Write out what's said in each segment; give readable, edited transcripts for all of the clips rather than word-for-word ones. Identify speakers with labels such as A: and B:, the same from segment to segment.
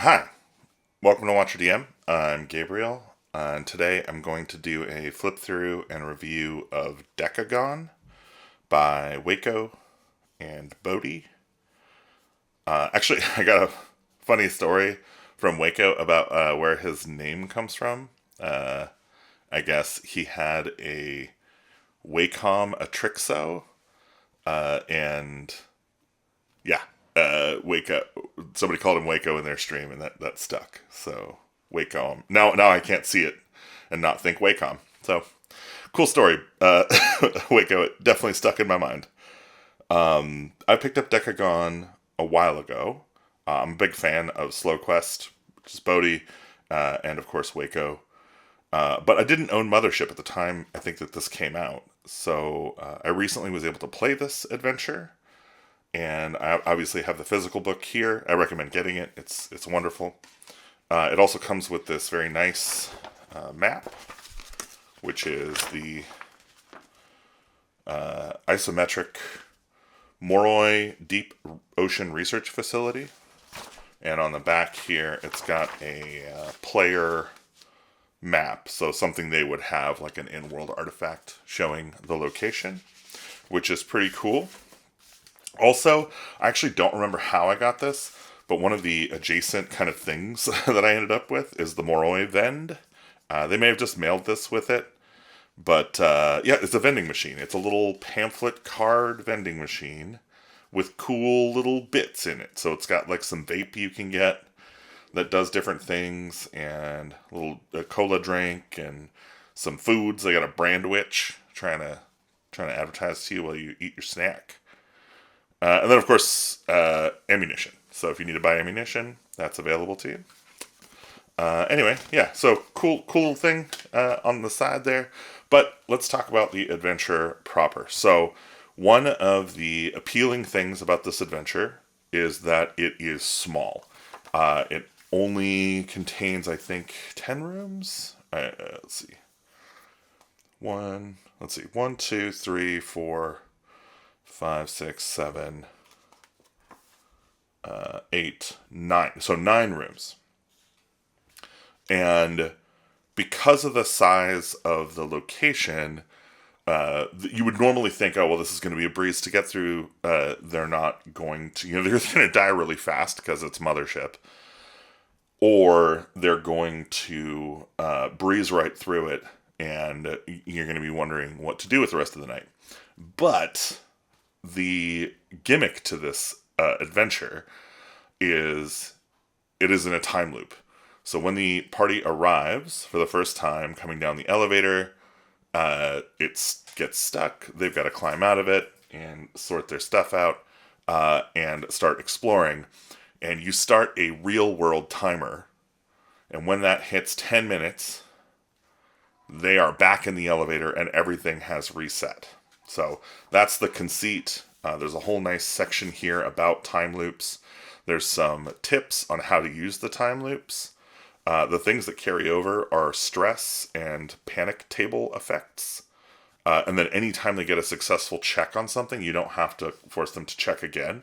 A: Hi, welcome to Watcher DM. I'm Gabriel, and today I'm going to do a flip through and review of Decagone by Waco and Bodhi. Actually, I got a funny story from Waco about where his name comes from. Uh, I guess he had a Wacom Atrixo, and yeah, Waco. Somebody called him Waco in their stream, and that stuck. So Wacom. Now I can't see it and not think Wacom. So cool story. Waco, it definitely stuck in my mind. I picked up Decagon a while ago. I'm a big fan of Slow Quest, which is Bodhi, and of course Waco. But I didn't own Mothership at the time I think that this came out. So I recently was able to play this adventure, and I obviously have the physical book here. I recommend getting it. It's wonderful. It also comes with this very nice map, which is the isometric Moroi Deep Ocean Research Facility. And on the back here, it's got a player map, so something they would have like an in-world artifact showing the location, which is pretty cool. Also, I actually don't remember how I got this, but one of the adjacent kind of things that I ended up with is the Moroi Vend. They may have just mailed this with it, but yeah, it's a vending machine. It's a little pamphlet card vending machine with cool little bits in it. So it's got like some vape you can get that does different things, and a little cola drink and some foods. They got a brandwich trying to advertise to you while you eat your snack. And then, of course, ammunition. So if you need to buy ammunition, that's available to you. Anyway, yeah, so cool thing on the side there. But let's talk about the adventure proper. So one of the appealing things about this adventure is that it is small. It only contains, I think, 10 rooms. Let's see. One, two, three, four, 5, 6, 7, 8, 9. So 9 rooms. And because of the size of the location, you would normally think, oh, well, this is going to be a breeze to get through. They're not going to, they're going to die really fast because it's Mothership. Or they're going to breeze right through it, and you're going to be wondering what to do with the rest of the night. But the gimmick to this adventure is it is in a time loop. So when the party arrives for the first time coming down the elevator, it gets stuck. They've got to climb out of it and sort their stuff out and start exploring. And you start a real world timer. And when that hits 10 minutes, they are back in the elevator and everything has reset. So that's the conceit. There's a whole nice section here about time loops. There's some tips on how to use the time loops. The things that carry over are stress and panic table effects. And then anytime they get a successful check on something, you don't have to force them to check again.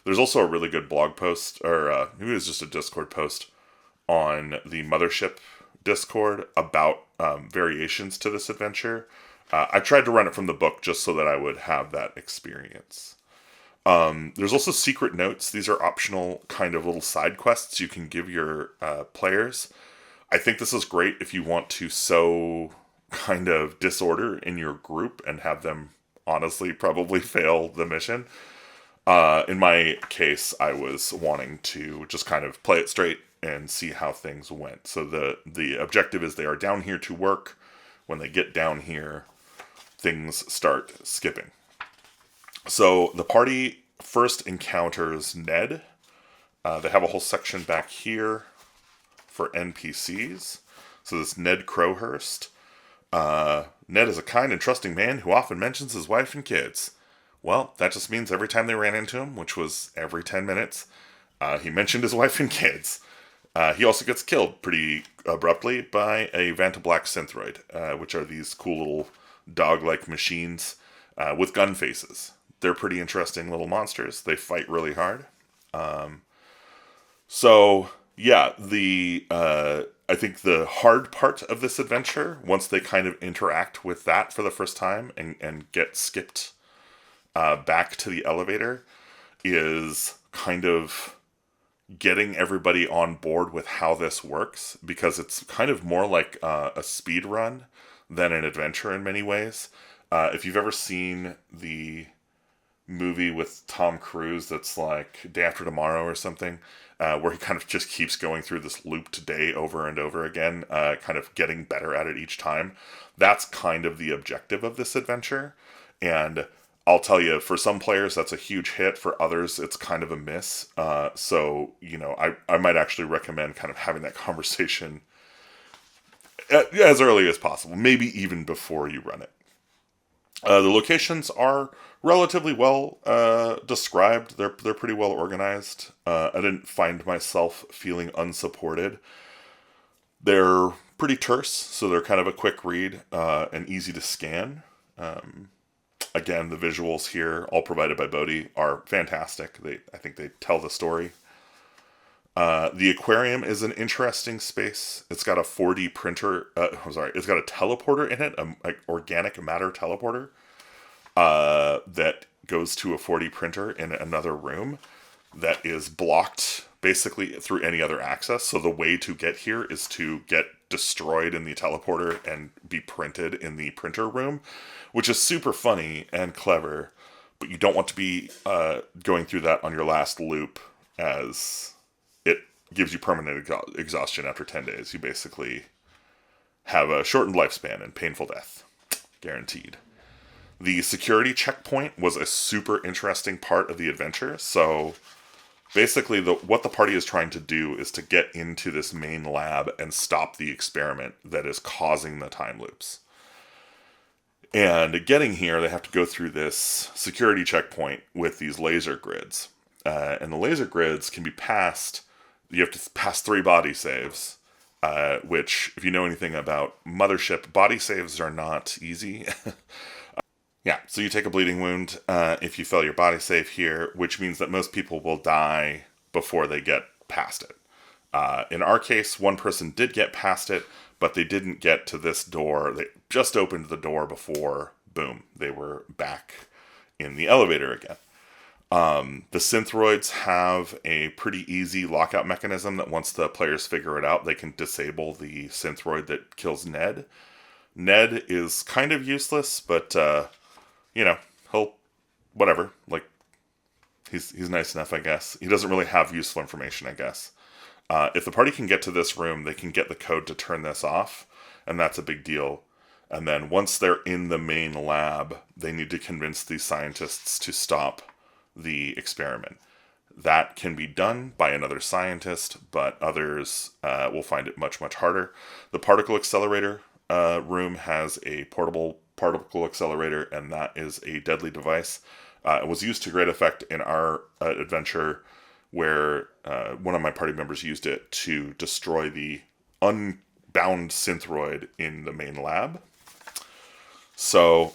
A: There's also a really good blog post, or maybe it was just a Discord post, on the Mothership Discord about variations to this adventure. I tried to run it from the book just so that I would have that experience. There's also secret notes. These are optional kind of little side quests you can give your players. I think this is great if you want to sow kind of disorder in your group and have them honestly probably fail the mission. In my case, I was wanting to just kind of play it straight and see how things went. So the objective is they are down here to work. When they get down here, things start skipping. So the party first encounters Ned. They have a whole section back here for NPCs. So this Ned Crowhurst. Ned is a kind and trusting man who often mentions his wife and kids. Well, that just means every time they ran into him, which was every 10 minutes, he mentioned his wife and kids. He also gets killed pretty abruptly by a Vanta Black Synthroid, which are these cool little dog-like machines with gun faces. They're pretty interesting little monsters. They fight really hard. So Yeah, I think the hard part of this adventure, once they kind of interact with that for the first time and get skipped back to the elevator, is kind of getting everybody on board with how this works, because it's kind of more like a speed run than an adventure in many ways. If you've ever seen the movie with Tom Cruise that's like Day After Tomorrow or something, where he kind of just keeps going through this looped day over and over again, kind of getting better at it each time. That's kind of the objective of this adventure. And I'll tell you, for some players, that's a huge hit. For others, it's kind of a miss. So, I might actually recommend kind of having that conversation as early as possible, maybe even before you run it. The locations are relatively well described. They're pretty well organized. I didn't find myself feeling unsupported. They're pretty terse, so they're kind of a quick read and easy to scan. Again, the visuals here, all provided by Bodhi, are fantastic. I think they tell the story. The aquarium is an interesting space. It's got a 4D printer. It's got a teleporter in it, like organic matter teleporter that goes to a 4D printer in another room that is blocked basically through any other access. So the way to get here is to get destroyed in the teleporter and be printed in the printer room, which is super funny and clever. But you don't want to be going through that on your last loop, as it gives you permanent exhaustion after 10 days. You basically have a shortened lifespan and painful death. Guaranteed. The security checkpoint was a super interesting part of the adventure. So basically, what the party is trying to do is to get into this main lab and stop the experiment that is causing the time loops. And getting here, they have to go through this security checkpoint with these laser grids. And the laser grids can be passed. You have to pass 3 body saves, which, if you know anything about Mothership, body saves are not easy. Yeah, so you take a bleeding wound if you fail your body save here, which means that most people will die before they get past it. In our case, one person did get past it, but they didn't get to this door. They just opened the door before, boom, they were back in the elevator again. The synthroids have a pretty easy lockout mechanism that once the players figure it out, they can disable the synthroid that kills Ned. Ned is kind of useless, but, he'll, whatever, like, he's nice enough, I guess. He doesn't really have useful information, I guess. If the party can get to this room, they can get the code to turn this off, and that's a big deal. And then once they're in the main lab, they need to convince these scientists to stop the experiment. That can be done by another scientist, but others will find it much, much harder. The particle accelerator room has a portable particle accelerator, and that is a deadly device. It was used to great effect in our adventure, where one of my party members used it to destroy the unbound synthroid in the main lab. So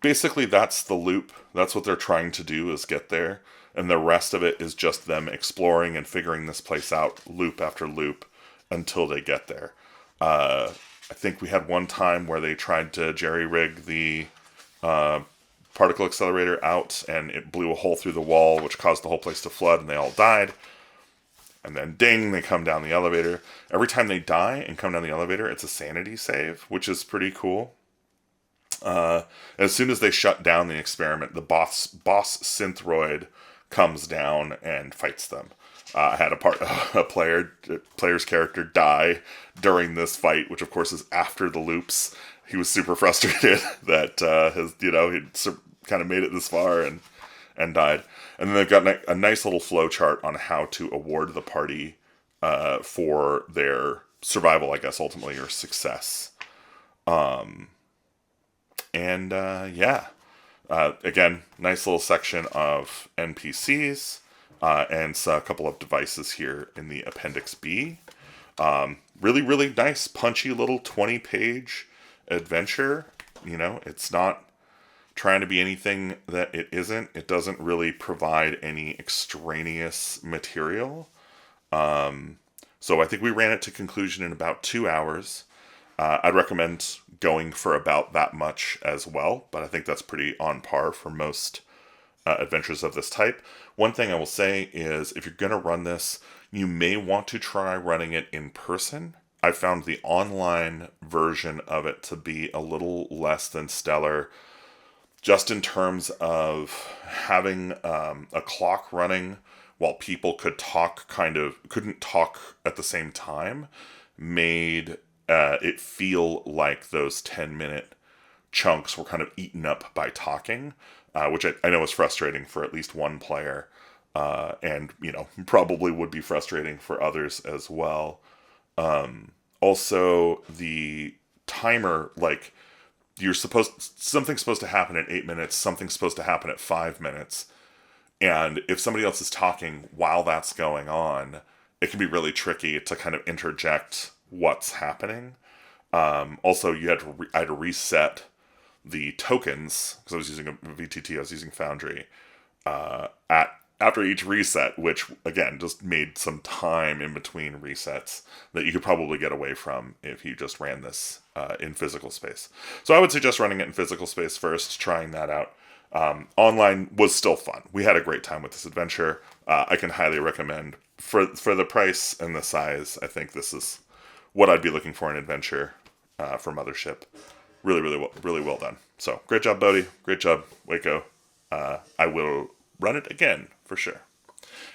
A: basically that's the loop. That's what they're trying to do, is get there. And the rest of it is just them exploring and figuring this place out loop after loop until they get there. I think we had one time where they tried to jerry-rig the particle accelerator out, and it blew a hole through the wall, which caused the whole place to flood, and they all died. And then ding, they come down the elevator. Every time they die and come down the elevator, it's a sanity save, which is pretty cool. As soon as they shut down the experiment, the boss synthroid comes down and fights them. I had a player's character die during this fight, which of course is after the loops. He was super frustrated that he'd kind of made it this far and died. And then they've got a nice little flow chart on how to award the party for their survival, I guess, ultimately, or success. Again, nice little section of NPCs, and a couple of devices here in the Appendix B. Really, really nice, punchy little 20-page adventure. It's not trying to be anything that it isn't. It doesn't really provide any extraneous material. So I think we ran it to conclusion in about 2 hours. I'd recommend going for about that much as well, but I think that's pretty on par for most adventures of this type. One thing I will say is if you're going to run this, you may want to try running it in person. I found the online version of it to be a little less than stellar, just in terms of having a clock running while people couldn't talk at the same time, made it feel like those 10-minute chunks were kind of eaten up by talking, which I know is frustrating for at least one player, and probably would be frustrating for others as well. Also, the timer, like, something's supposed to happen at 8 minutes, something's supposed to happen at 5 minutes, and if somebody else is talking while that's going on, it can be really tricky to kind of interject what's happening. Also, I had to reset the tokens because I was using a VTT. I was using Foundry at after each reset, which again just made some time in between resets that you could probably get away from if you just ran this in physical space. So I would suggest running it in physical space first, trying that out. Online was still fun. We had a great time with this adventure. I can highly recommend for the price and the size. I think this is what I'd be looking for in an adventure for Mothership. Really, really well done. So great job, Bodhi. Great job, Waco. I will run it again for sure.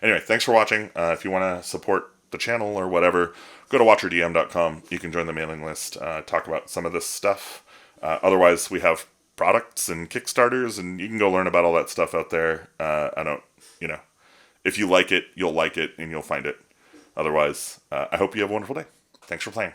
A: Anyway, thanks for watching. If you want to support the channel or whatever, go to watcherdm.com. You can join the mailing list, talk about some of this stuff. Otherwise, we have products and Kickstarters, and you can go learn about all that stuff out there. If you like it, you'll like it, and you'll find it. Otherwise, I hope you have a wonderful day. Thanks for playing.